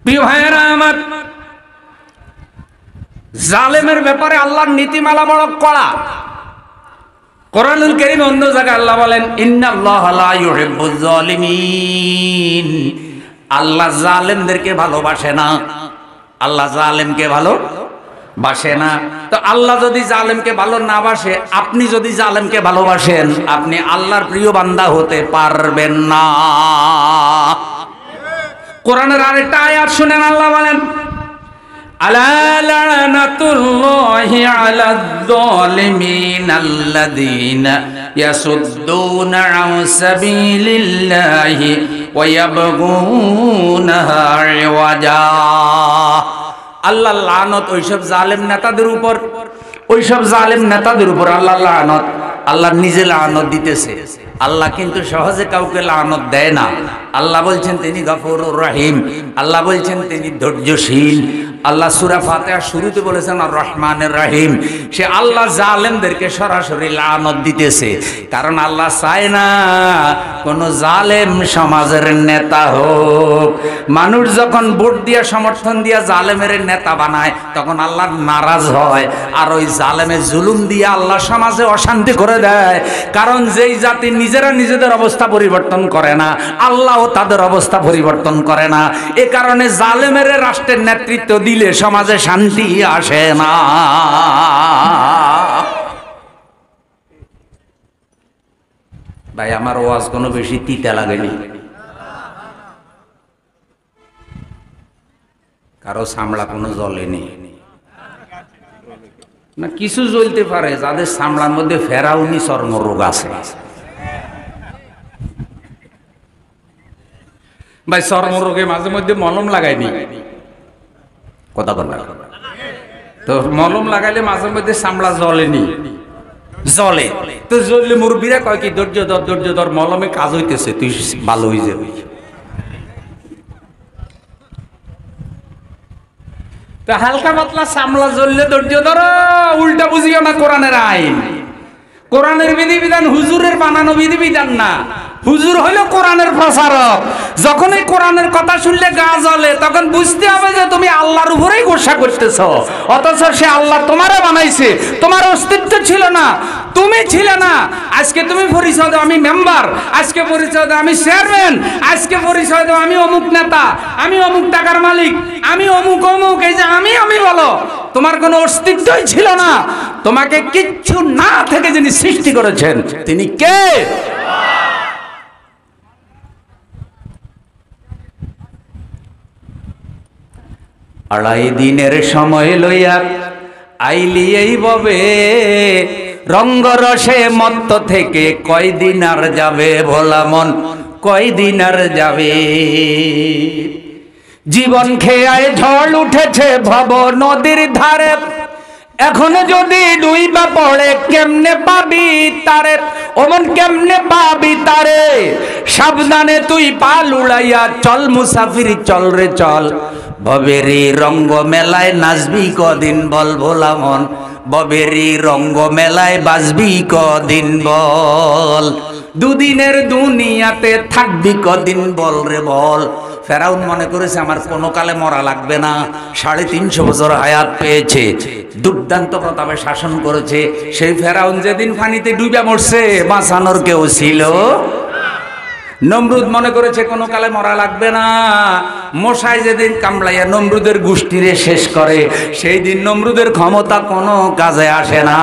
প্রিয় ভাইয়েরা আমার, জালেমের ব্যাপারে আল্লাহর নীতিমালা বড় কড়া। কোরআনুল কারীম অন্য জায়গায় আল্লাহ বলেন, ইন্নাল্লাহা লা ইউহিব্বুজ জালিমিন। আল্লাহ জালেমদেরকে ভালোবাসে না। আল্লাহ জালেমকে ভালোবাসে না। তো আল্লাহ যদি জালেমকে ভালো না বাসে, আপনি যদি জালেমকে ভালোবাসেন, আপনি আল্লাহর প্রিয় বান্দা হতে পারবেন না। কোরআনের আরেকটা আয়াত শুনেন, আল্লাহ বলেন, আলা লানাতুল্লাহি আলায যালিমিনাল্লাযীনা ইয়াসুদ্দুনা আন সাবিলিল্লাহি ওয়া ইয়াবগুনাহা ইওয়াজা। আল্লাহ লানত ওইসব জালেম নেতাদের উপর, ওইসব জালেম নেতাদের উপর আল্লাহ লানত। আল্লাহ নিজে লানত দিতেছে। আল্লাহ কিন্তু সহজে কাউকে লানত দেয় না। আল্লাহ বলছেন তিনি গফুরুর রহিম। আল্লাহ বলছেন তিনি ধৈর্যশীল। আল্লাহ সূরা ফাতিহা শুরুতে বলেছেন আর রহমানের রহিম। সে আল্লাহ জালেমদেরকে সরাসরি লানত দিতেছে, কারণ আল্লাহ চায় না কোন জালেম সমাজের নেতা হোক। মানুষ যখন ভোট দিয়া সমর্থন দিয়া জালেমের নেতা বানায়, তখন আল্লাহ নারাজ হয়, আর ওই জালেমের জুলুম দিয়ে আল্লাহ সমাজে অশান্তি করে দেয়। কারণ যেই জাতি নিজেরা নিজেদের অবস্থা পরিবর্তন করে না, আল্লাহও তাদের অবস্থা পরিবর্তন করে না। এ কারণে জালেমের রাষ্ট্রের নেতৃত্ব দিলে সমাজে শান্তি আসে না। ভাই, আমার ওয়াজ কোনো বেশি তিতা লাগেনি। কারো চামড়া কোনো জ্বলেনি না। কিছু জ্বলতে পারে যাদের চামড়ার মধ্যে ফেরাউনি চর্মরোগ আছে। ভাই, চর্মরোগে মাঝে মধ্যে মলম লাগায়নি, কথা বল না। তো মলম লাগাইলে মাঝে মধ্যে চামড়া জ্বলেনি, জ্বলে। তো জ্বললে মুরব্বীরা কয় কি, ধৈর্য ধর, মলমে কাজ হইতেছে, তুই ভালো হয়ে যাবি। তা হালকা পাতলা চামড়া জ্বললে ধৈর্য ধরো, উল্টা বুঝিও না কোরআনের আইন। কোরআনের বিধিবিধান হুজুরের বানানো বিধিবিধান না। হুজুর হইলো কোরআনের প্রচারক। যখন এই কোরআনের কথা শুনলে গা জ্বলে, তখন বুঝতে হবে যে তুমি আল্লাহর উপরেই গোসা করতেছ, অথচ সে আল্লাহ তোমারে বানাইছে। তোমার অস্তিত্ব ছিল না, তুমি ছিলে না। আজকে তুমি পরিচয় দাও আমি মেম্বার, আজকে পরিচয় দাও আমি চেয়ারম্যান, আজকে পরিচয় দাও আমি অমুক নেতা, আমি অমুক টাকার মালিক, আমি অমুক অমুক। এই যে আমি বলো, তোমার কোনো অস্তিত্বই ছিল না। তোমাকে কিচ্ছু না থেকে যিনি সৃষ্টি করেছেন, তিনি কে? আড়াই দিনের সময় লইয়া আইলি এই ববে, রঙ্গরসে মত্ত থেকে কয়দিন আর যাবে ভোলা মন, কয়দিন আর যাবে। জীবন খেয়ায় ঝড় উঠেছে ভব নদীর ধারে, এখন যদি ডুইবা পড়ে কেমনে পাবি তারে, ওমন কেমনে পাবি তারে। সাবধানে তুই পাল উড়াইয়া চল মুসাফির, চল রে চল। ভবেরি রঙ্গ মেলায় নাচবি কদিন বল ভোলা মন, ভবেরি রঙ্গ মেলায় বাজবি কদিন বল। দুদিনের দুনিয়াতে থাকবি কদিন বল রে বল। ফেরাউন মনে করেছে আমার কোনো কালে মরা লাগবে না। 350 বছর হায়াত পেয়েছে, দুর্দান্ত প্রতাপে শাসন করেছে। সেই ফেরাউন যেদিন পানিতে ডুবে মরছে, বাঁচানোর কেউ ছিল। নমরুদ মনে করেছে কোনো কালে মরা লাগবে না। মশাই যেদিন কামড়াইয়া নমরুদের গোষ্ঠীরে শেষ করে, সেই দিন নমরুদের ক্ষমতা কোনো কাজে আসে না।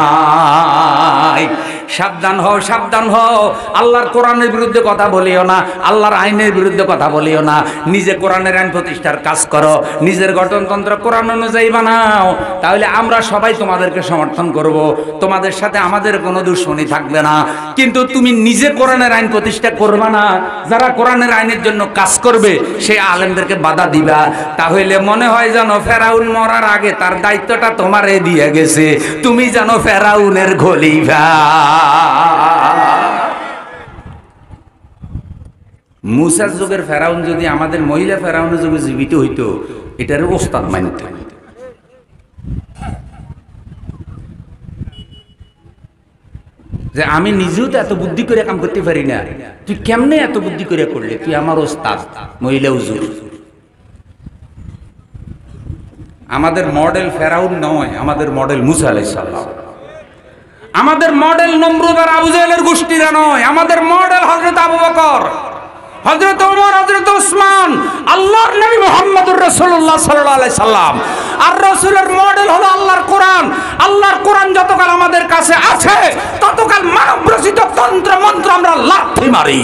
সাবধান হও, সাবধান হও। আল্লাহর কোরআনের বিরুদ্ধে কথা বলিও না, আল্লাহর আইনের বিরুদ্ধে কথা বলিও না। নিজে কোরআনের আইন প্রতিষ্ঠার কাজ করো, নিজের গঠনতন্ত্র কোরআন অনুযায়ী বানাও। তাহলে আমরা সবাই তোমাদেরকে সমর্থন করব, তোমাদের সাথে আমাদের কোনো দুশ্মনী থাকবে না। কিন্তু তুমি নিজে কোরআনের আইন প্রতিষ্ঠা করবে না। যারা কোরআনের আইনের জন্য কাজ করবে, সেই আলেমদেরকে বাধা দিবা। তাহলে মনে হয় যেন ফেরাউন মরার আগে তার দায়িত্বটা তোমারে দিয়ে গেছে, তুমি যেন ফেরাউনের খলিফা। মুসার যুগের ফেরাউন যদি আমাদের মহিলা ফেরাউনের যুগে জীবিত হইতো, এটার ওস্তাদ মানতে। যে আমি নিজেও তো এত বুদ্ধি করে কাম করতে পারি না, তুই কেমনে এত বুদ্ধি করে করলে? তুই আমার ওস্তাদ, মহিলা হুজুর। আমাদের মডেল ফেরাউন নয়, আমাদের মডেল মুসা আলাইহিস সালাম। আমাদের মডেল নমরুদ আর আবু জাহেলের গোষ্ঠীরা নয়, আমাদের মডেল হযরত আবু বকর, হযরত ওমর, হযরত উসমান, আল্লাহর নবী মুহাম্মদুর রাসূলুল্লাহ সাল্লাল্লাহু আলাইহি সাল্লাম। আর রাসূলের মডেল হলো আল্লাহর কোরআন। আল্লাহর কোরআন যতকাল আমাদের কাছে আছে ততকাল মানব রচিত তন্ত্র মন্ত্র আমরা লাথি মারি।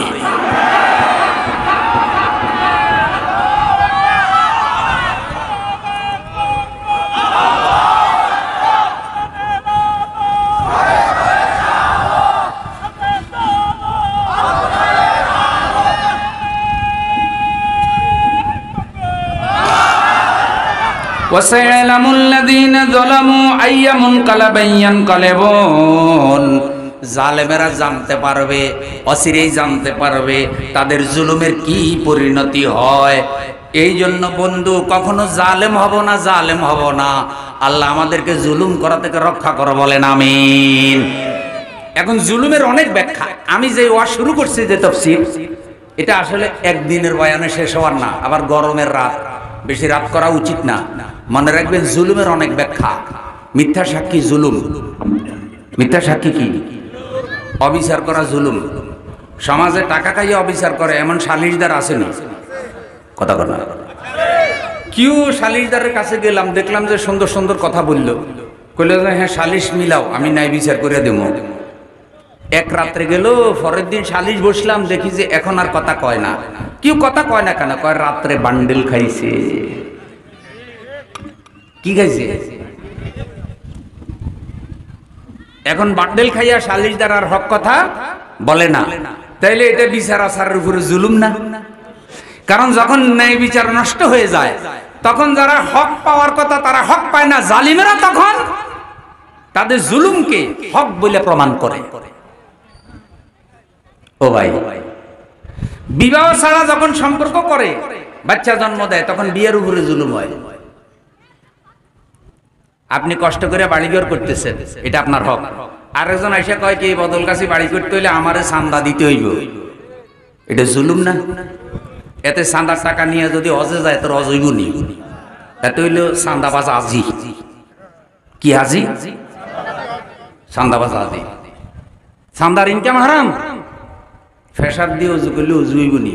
وَسَيَعْلَمُ الَّذِينَ ظَلَمُوا أَيَّ مُنقَلَبٍ يَنقَلِبُونَ। জালেমেরা জানতে পারবে, অচিরেই জানতে পারবে তাদের জুলুমের কি পরিণতি হয়। এই জন্য বন্ধু কখনো জালেম হব না, জালেম হব না। আল্লাহ আমাদেরকে জুলুম করা থেকে রক্ষা করো, বলেন আমিন। এখন জুলুমের অনেক ব্যাখ্যা। আমি যে ওয়াজ শুরু করছি, যে তাফসীর, এটা আসলে একদিনের বয়ানে শেষ হওয়ার না। আবার গরমের রাত, বেশি রাত করা উচিত না। মনে রাখবেন জুলুমের অনেক ব্যাখ্যা। মিথ্যা সাক্ষী জুলুম। মিথ্যা সাক্ষী কি? অবিচার করা জুলুম। সমাজে টাকা খাইয়ে অবিচার করে এমন সালিশদার আসেনি, কথা বলা। কেউ সালিশদারের কাছে গেলাম, দেখলাম যে সুন্দর সুন্দর কথা বললো, কইল যে হ্যাঁ সালিশ মিলাও, আমি ন্যায় বিচার করে দেব। এক রাত্রে গেল, পরের দিন সালিশ বসলাম, দেখি যে এখন আর কথা কয় না। কেউ কথা কয় না কেন? কয় রাত্রে বান্ডেল খাইছে। কি খাইছে? এখন বান্ডেল খাইয়া সালিশদার আর হক কথা বলে না। তাইলে এটা বিচার আচারের উপরে জুলুম না? কারণ যখন ন্যায় বিচার নষ্ট হয়ে যায়, তখন যারা হক পাওয়ার কথা তারা হক পায় না। জালিমেরা তখন তাদের জুলুমকে হক বলে প্রমাণ করে। ও ভাই, বিবাহ ছাড়া যখন সম্পর্ক করে, বাচ্চা জন্ম দেয়, তখন বিয়ের উপরে জুলুম হয়। আপনি কষ্ট করে বাড়িঘর করতেছেন, এটা আপনার হক। আরেকজন আইসা কয় কি বদল গাছি বাড়ি করতে হইলে আমারে চান্দা দিতে হইব, এটা জুলুম না? এতে চান্দার টাকা নিয়ে যদি অজে যায় তোর অজৈব নি, এত হইল চান্দাবাজ আজি। কি আজি? চান্দাবাজ আজি। চান্দার ইনকাম হারাম। ফেসার দিয়ে উজু করলে উজু হইব নি?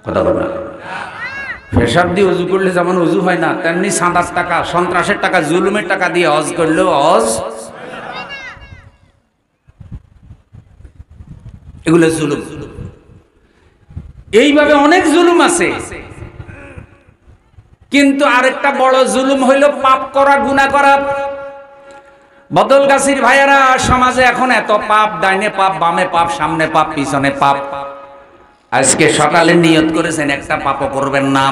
কথা বলা। ফেসার দিয়ে উজু করলে যেমন উজু হয় না, তেমনি চাঁদার টাকা, সন্ত্রাসের টাকা, জুলুমের টাকা দিয়ে হজ করলেও হজ। এগুলো জুলুম। এইভাবে অনেক জুলুম আছে। কিন্তু আরেকটা বড় জুলুম হইল পাপ করা, গুনাহ করা। বদলগাছির ভাইয়েরা, সমাজে এখন এত পাপ, ডাইনে পাপ, বামে পাপ, সামনে পাপ, পিছনে পাপ। আজকে সকালে নিয়ত করেছেন একটা পাপও করবেন না।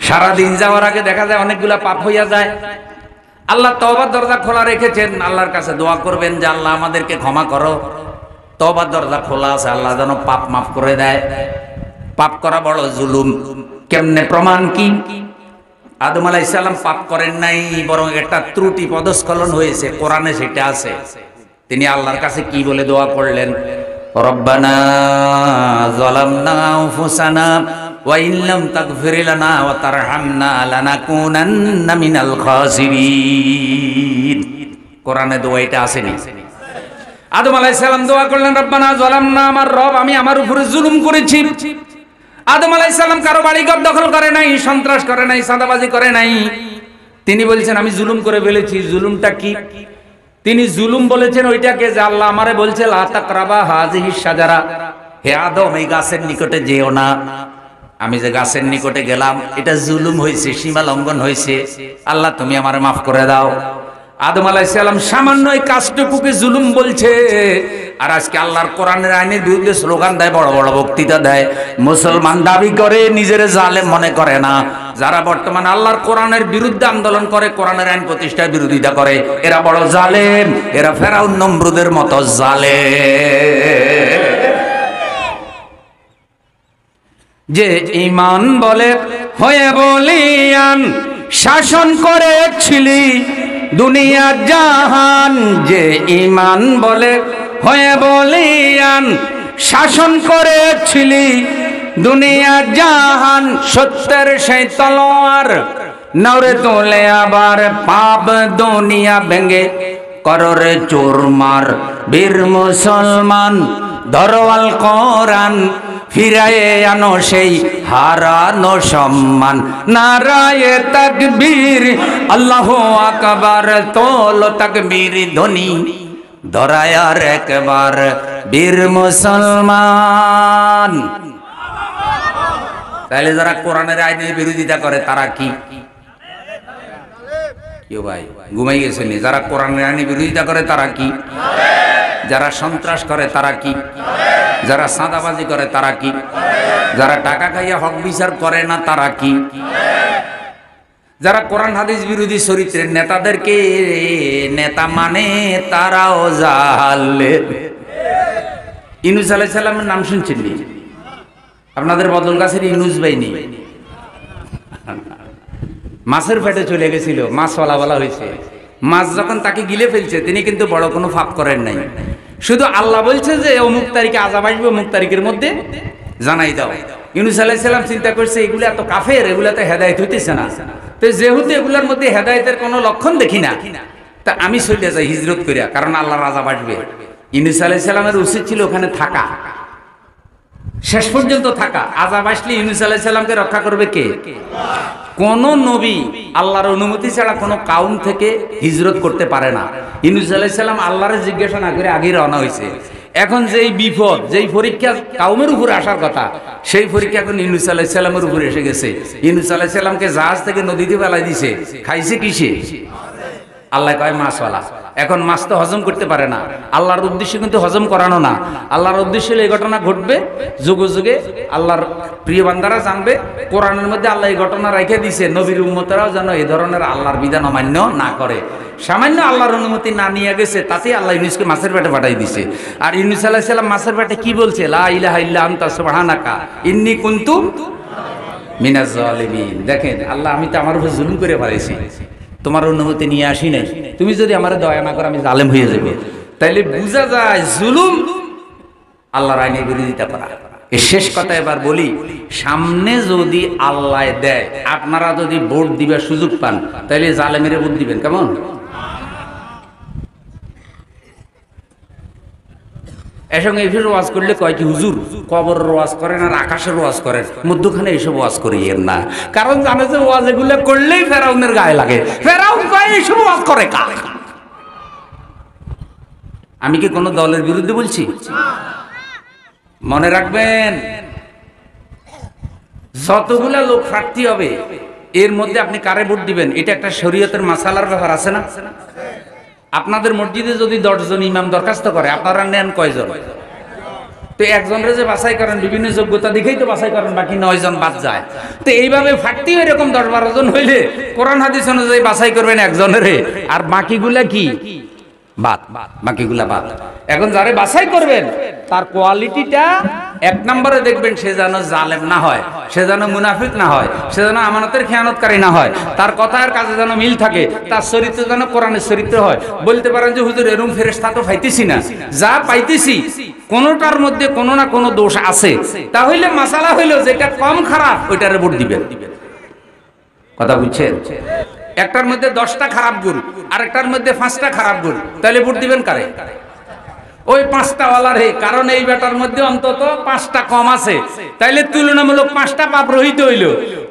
সারাদিন যাওয়ার আগে দেখা যায় অনেকগুলা পাপ হইয়া যায়। আল্লাহ তওবার দরজা খোলা রেখেছেন, আল্লাহর কাছে দোয়া করবেন যে আল্লাহ আমাদেরকে ক্ষমা করো। তওবার দরজা খোলা আছে, আল্লাহ যেন পাপ মাফ করে দেয়। পাপ করা বড় জুলুম। কেমনে? প্রমাণ কি? আদম আলাইহিস সালাম পাপ করেন নাই, বরং একটা ত্রুটি পদস্খলন হয়েছে, কোরআনে সেটা আছে। তিনি আল্লাহর কাছে কি বলে দোয়া করলেন? রব্বানা যালামনা আনফুসানা ওয়া ইন লাম তাগফির লানা ওয়া তারহামনা লানাকুনান্না মিনাল খাসিরিন। কোরআনে দোয়া এটা আসেনি? আদম আলাইহিস সালাম দোয়া করলেন, রব্বানা যালামনা, আমার রব আমি আমার উপরে জুলুম করেছি। আদম আলাইহিস সালাম কারো বাড়িঘর দখল করে নাই, সন্ত্রাস করে নাই, চাঁদাবাজি করে নাই। তিনি বলছেন আমি জুলুম করে ফেলেছি। জুলুমটা কি? তিনি জুলুম বলেছেন ওইটাকে যে আল্লাহ আমারে বলছে লা তাকরাবা হাযিহিস শাজারা, হে আদম এই গাছের নিকটে যেও না। আমি যে গাছের নিকটে গেলাম, এটা জুলুম হয়েছে, সীমা লঙ্ঘন হয়েছে। আল্লাহ তুমি আমারে মাফ করে দাও। আদম আলাইহিস সালাম সামান্য এই কাজটুকুকে জুলুম বলছে। আর আজকে আল্লাহর কোরআনের আইনের বিরুদ্ধে স্লোগান দেয়, বড় বড় বক্তৃতা দেয়। মুসলমান দাবি করে, নিজের জালেম মনে করে না। যারা বর্তমানে আল্লাহর কোরআনের বিরুদ্ধে আন্দোলন করে, কোরআনের আইন প্রতিষ্ঠার বিরোধিতা করে, এরা বড় জালেম। এরা ফেরাউন নমরুদের মতো জালেম। যে ঈমান বলে হয়ে বলিয়ান শাসন করেছিলি দুনিয়া জাহান, যে ঈমান বলে হয়ে বলিয়ান শাসন করেছিলি দুনিয়া জাহান, সত্যের সেই তলোয়ার নরে তোলে আবার পাপ দুনিয়া ভেঙ্গে কররে চোরমার বীর মুসলমান ধরওয়াল কোরআন ফিরায়ে আনো সেই হারানো সম্মান নারায়ে তাকবীর আল্লাহু আকবার তোল তাকবীর ধ্বনি ধরায়ার একবার বীর মুসলমান। তাহলে যারা কোরআনের আইনের বিরোধিতা করে তারা কি কেউ ভাই ঘুমাই গেছে নি? যারা কোরআনের আইনের বিরোধিতা করে তারা কি? যারা সন্ত্রাস করে তারা কি? যারা চাঁদাবাজি করে তারা কি? যারা টাকা খাইয়া হক বিচার করে না তারা কি? যারা কোরআন হাদিস বিরোধী চরিত্রের নেতাদেরকে নেতা মানে তারাও জাহালের। ইউনূস আলাইহিস সালামের নাম শুনছেন নি? আপনাদের বদলগাছের ইউনূস ভাই নেই, মাছের পেটে চলে গেছিল, মাছওয়ালা বলা হয়েছে। মাছ যখন তাকে গিলে ফেলছে তিনি কিন্তু বড় কোনো পাপ করেন নাই, শুধু আল্লাহ বলছে যে অমুক তারিখে আযাব আসবে, অমুক তারিখের মধ্যে জানাই দাও। ইউনূস আলাইহিস সালাম চিন্তা করছে এগুলো এত কাফের, এগুলাতে হেদায়েত হইতেছে না, তো যেহেতু এগুলোর মধ্যে হেদায়েতের কোনো লক্ষণ দেখি না, তা আমি চলে যাই হিজরত করিয়া, কারণ আল্লাহর আযাব আসবে। ইউনূস আলাইহিস সালামের উচিত ছিল ওখানে থাকা, শেষ পর্যন্ত থাকা। আযাব আসলে ইউনূস আলাইহিস সালামকে রক্ষা করবে কে? কোন নবী আল্লাহর অনুমতি ছাড়া কোনো কাউম থেকে হিজরত করতে পারে না। ইউনূস আলাইহিস সালাম আল্লাহর জিজ্ঞাসা না করে আগেই রওনা হয়েছে। এখন যেই বিপদ, যেই পরীক্ষা কাউমের উপরে আসার কথা, সেই পরীক্ষা এখন ইউনূস আলাইহিস সালামের উপরে এসে গেছে। ইউনূস আলাইহিস সালামকে জাহাজ থেকে নদীতে ফেলাই দিছে, খাইছে কিসে? আল্লাহ কয় মাছওয়ালা। এখন মাছ তো হজম করতে পারে না, আল্লাহর উদ্দেশ্য কিন্তু হজম করানো না। আল্লাহর উদ্দেশ্য এই ঘটনা ঘটবে যুগে যুগে, আল্লাহর প্রিয় বান্দারা জানবে। কোরআনের মধ্যে আল্লাহ এই ঘটনা রেখে দিছে, নবীর উম্মতেরাও যেন এই ধরনের আল্লাহর বিধান অমান্য না করে। সামান্য আল্লাহর অনুমতি না নিয়ে গেছে, তাতে আল্লাহ ইউনূসকে মাছের পেটে পাঠাই দিছে। আর ইউনূস আলাইহিস সালাম মাছের পেটে কি বলছে? লা ইলাহা ইল্লা আনতা সুবহানাকা ইন্নী কুনতু মিনাজ জালিমিন। দেখেন আল্লাহ, আমি তো আমার উপর জুলুম করে ফেলেছি, তোমার অনুমতি নিয়ে আসি নাই, তুমি যদি আমার দয়া না করো আমি জালেম হয়ে যাব। তাইলে বোঝা যায় জুলুম আল্লাহর আইনের বিরোধিতা করা। এই শেষ কথা এবার বলি, সামনে যদি আল্লাহ দেয়, আপনারা যদি ভোট দিবার সুযোগ পান, তাইলে জালেমের ভোট দিবেন কেমন? এর সঙ্গে এইসব ওয়াজ করলে কয় কি হুজুর কবরের ওয়াজ করেন আর আকাশের ওয়াজ করেন, মধ্যখানে এইসব ওয়াজ করিয়েন না। কারণ জানে যে ওয়াজ এগুলো করলেই ফেরাউনের গায়ে লাগে। ফেরাউন কয় এইসব ওয়াজ করে কার? আমি কি কোনো দলের বিরুদ্ধে বলছি? মনে রাখবেন, যতগুলা লোক প্রার্থী হবে এর মধ্যে আপনি কারে ভোট দিবেন, এটা একটা শরীয়তের মাসালার ব্যাপার আছে না? আপনাদের মসজিদে যদি 10 জন ইমাম দরখাস্ত করে, আপনারা নেন কয়জন? তো একজনের যে বাছাই করেন, বিভিন্ন যোগ্যতা দেখেই তো বাছাই করেন, বাকি 9 জন বাদ যায়। তো এইভাবে ফাটতি এরকম 10-12 জন হইলে কোরআন হাদিস অনুযায়ী বাছাই করবেন একজনের, আর বাকিগুলা কি বাদ, বাকিগুলা বাদ। এখন যারে বাছাই করবেন তার কোয়ালিটিটা এক নম্বরে দেখবেন, সে যেন জালেম না হয়, সে যেন মুনাফিক না হয়, সে যেন আমানতের খেয়ানতকারী না হয়, তার কথার কাজে যেন মিল থাকে, তার চরিত্র যেন কোরআনের চরিত্র হয়। বলতে পারেন যে হুজুর এরকম ফেরেশতা তো পাইতেছি না, যা পাইতেছি কোনোটার মধ্যে কোনো না কোনো দোষ আছে, তাহলে মাসালা হইল যেটা কম খারাপ ওইটারে ভোট দিবেন। কথা বুঝছেন? একটার মধ্যে 10টা খারাপ গুণ, আরেকটার মধ্যে 5টা খারাপ গুণ, তাহলে ভোট দিবেন কারে? ওই 5টা ওয়ালার হে, কারণ এই বেটার মধ্যে অন্তত 5টা কম আছে, তাইলে তুলনামূলক 5টা পাপ রহিত হইল।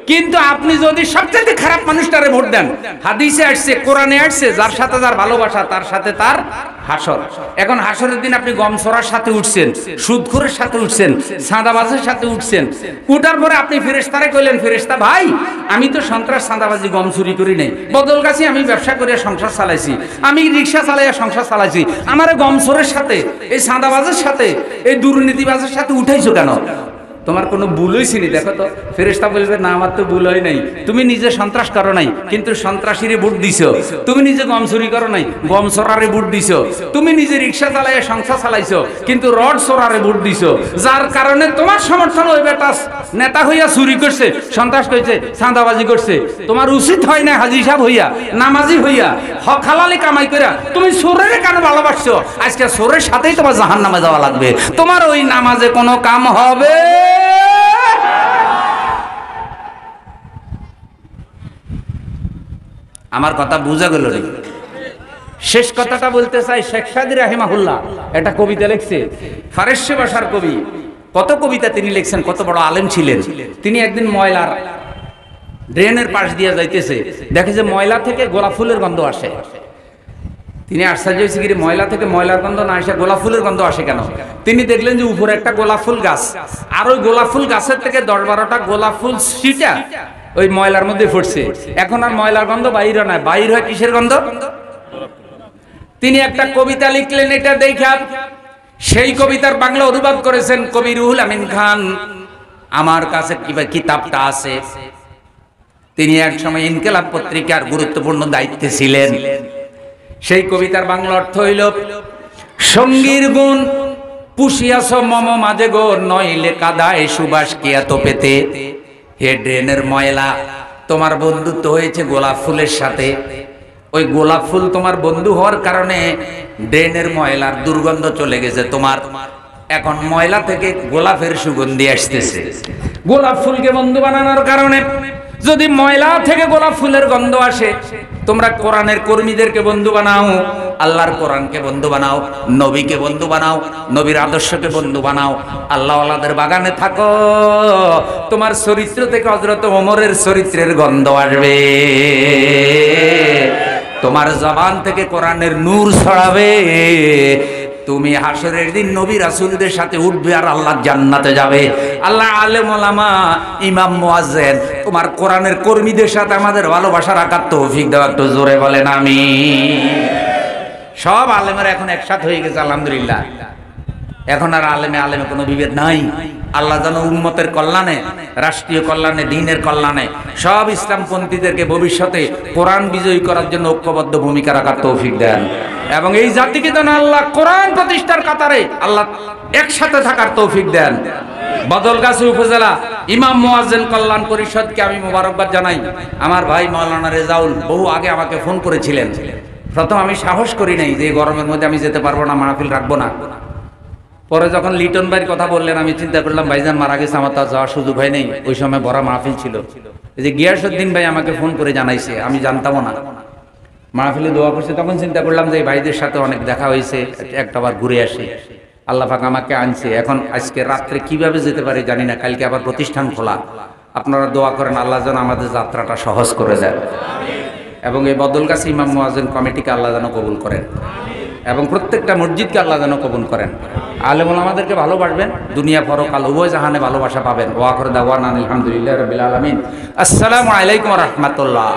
কিন্তু আপনি যদি সবচেয়ে খারাপ মানুষটারে ভোট দেন, হাদিসে আসছে, কোরআনে আসছে, যার সাথে যার ভালোবাসা তার সাথে তার হাসর। এখন হাসরের দিন আপনি গম ছড়ার সাথে উঠছেন, সুদখোরের সাথে উঠছেন, সাদাবাজের সাথে উঠছেন, উঠার পরে আপনি ফেরেশতারে কইলেন, ফেরেশতা ভাই আমি তো সন্ত্রাস সাদাবাজি গম চুরি করি নাই, বদলগাছি আমি ব্যবসা করে সংসার চালাইছি, আমি রিক্সা চালাইয়া সংসার চালাইছি, আমার গম চোরের সাথে, এই সাদাবাজের সাথে, এই দুর্নীতিবাজের সাথে উঠাইছো কেন? তোমার কোনো ভুল হয়েছে নি? দেখো তো। ফেরেশতা বলবে না আমার তো ভুল হয় নাই, তুমি নিজে সন্ত্রাস করো নাই কিন্তু সন্ত্রাসীরে ভোট দিছো, তুমি নিজে গম চুরি করো নাই গম চোরারে ভোট দিছো, তুমি নিজে রিক্সা চালাইয়া সংসার চালাইছো কিন্তু রড চোরারে ভোট দিছো, যার কারণে তোমার সমর্থন ওই বেটা নেতা হইয়া চুরি করছে, সন্ত্রাস করছে, চাঁদাবাজি করছে। তোমার উচিত হয় না হাজি সাহেব হইয়া, নামাজি হইয়া, হক হালালি কামাই কইরা তুমি চোরের কেন ভালোবাসছো? আজকে চোরের সাথেই তোমার জাহান্নামে যাওয়া লাগবে, তোমার ওই নামাজে কোনো কাম হবে? আমার কথা বুঝা গেল রে? শেষ কথাটা বলতে চাই, শেখ সাদী রাহিমাহুল্লাহ একটা কবিতা লিখছে, ফারসি ভাষার কবি। কত কবিতা তিনি লিখছেন, কত বড় আলেম ছিলেন। তিনি একদিন ময়লার ড্রেনের পাশ দিয়ে যাইতেছে, দেখে যে ময়লা থেকে গোলাপ ফুলের গন্ধ আসে। তিনি আশ্চর্য হয়েছে, কি ময়লা থেকে ময়লার গন্ধ না আসে, গোলাপ ফুলের গন্ধ আসে কেন? তিনি দেখলেন যে উপরে একটা গোলাপ ফুল গাছ, আর ওই গোলাপ ফুল গাছের থেকে 10-12টা গোলাপ ফুল ছিটা ওই ময়লার মধ্যে ফুটছে। এখন আর ময়লার গন্ধ বাইর হয় না, বাইর হয় কিসের গন্ধ? তিনি একটা কবিতা লিখলেন এটা দেখা। সেই কবিতার বাংলা অনুবাদ করেছেন কবি রুহুল আমিন খান। আমার কাছে কিতাবটা আছে। তিনি এক সময় ইনকিলাব পত্রিকার গুরুত্বপূর্ণ দায়িত্বে ছিলেন। সেই কবিতার বাংলা অর্থ হইল, সঙ্গীর গুণ পুষিয়াছ মম মাঝে গো, নইলে কাদায় সুবাস কি এত পেতে। হে ড্রেনের ময়লা, তোমার বন্ধুত্ব হয়েছে গোলাপ ফুলের সাথে। ওই গোলাপ ফুল তোমার বন্ধু হওয়ার কারণে ড্রেনের ময়লার দুর্গন্ধ চলে গেছে তোমার। এখন ময়লা থেকে গোলাপের সুগন্ধি আসতেছে। গোলাপ ফুলকে বন্ধু বানানোর কারণে যদি ময়লা থেকে গোলাপ ফুলের গন্ধ আসে, তোমরা কোরআনের কর্মীদেরকে বন্ধু বানাও, আল্লাহর কোরআনকে বন্ধু বানাও, নবীকে বন্ধু বানাও, নবীর আদর্শকে বন্ধু বানাও, আল্লাহওয়ালাদের বাগানে থাকো। তোমার চরিত্র থেকে হযরত ওমরের চরিত্রের গন্ধ আসবে, তোমার জবান থেকে কোরআনের নূর ছড়াবে। তুমি হাসরের দিন নবী রাসূলদের সাথে উঠবে আর আল্লাহর জান্নাতে যাবে। আল্লাহ আলেম ওলামা ইমাম মুয়াজ্জিন তোমার কোরআনের কর্মীদের সাথে আমাদের ভালোবাসা রাখার তৌফিক দাও। একটু জোরে বলেন আমিন। সব আলেমেরা এখন একসাথে হয়ে গেছে আলহামদুলিল্লাহ। এখন আর আলেমে কোনো বিভেদ নাই। আল্লাহ যেন উম্মতের কল্যাণে, রাষ্ট্রীয় কল্যাণে, দ্বীনের কল্যাণে সব ইসলামপন্থীদেরকে ভবিষ্যতে কোরআন বিজয়ী করার জন্য ঐক্যবদ্ধ ভূমিকা রাখার তৌফিক দেন, এবং এই জাতিকে যেন আল্লাহ কোরআন প্রতিষ্ঠার কাতারে আল্লাহ একসাথে থাকার তৌফিক দেন। বদলগাছি উপজেলা ইমাম মুয়াজ্জিন কল্যাণ পরিষদকে আমি মোবারকবাদ জানাই। আমার ভাই মাওলানা রেজাউল বহু আগে আমাকে ফোন করেছিলেন। প্রথম আমি সাহস করি নাই যে গরমের মধ্যে আমি যেতে পারবো না, মাহফিল রাখবো না। পরে যখন লিটন ভাইয়ের কথা বললেন, আমি চিন্তা করলাম ভাইজান মারা গেছে, আমার তো যাওয়ার সুযোগ হয় নাই। ওই সময় বড় মাহফিল ছিল। এই যে গিয়াসউদ্দিন ভাই আমাকে ফোন করে জানাইছে, আমি জানতামও না। মাহফিলে দোয়া করছে, তখন চিন্তা করলাম যে ভাইদের সাথে অনেক দেখা হয়েছে, একটাবার ঘুরে আসি। আল্লাহ পাক আমাকে আনছে। এখন আজকে রাত্রে কিভাবে যেতে পারি জানি না, কালকে আবার প্রতিষ্ঠান খোলা। আপনারা দোয়া করেন আল্লাহ যেন আমাদের যাত্রাটা সহজ করে দেন, এবং এই বদলগাছি ইমাম মুয়াজ্জিন কমিটিকে আল্লাহ যেন কবুল করেন, এবং প্রত্যেকটা মসজিদকে আল্লাহ যেন কবুল করেন। আলেম ওলামাদেরকে ভালোবাসবেন, দুনিয়া পরকাল উভয় জাহানে ভালোবাসা পাবেন। ওয়া আখিরু দাওয়ানা আলহামদুলিল্লাহি রাব্বিল আলামিন। আসসালামু আলাইকুম ওয়া রাহমাতুল্লাহ।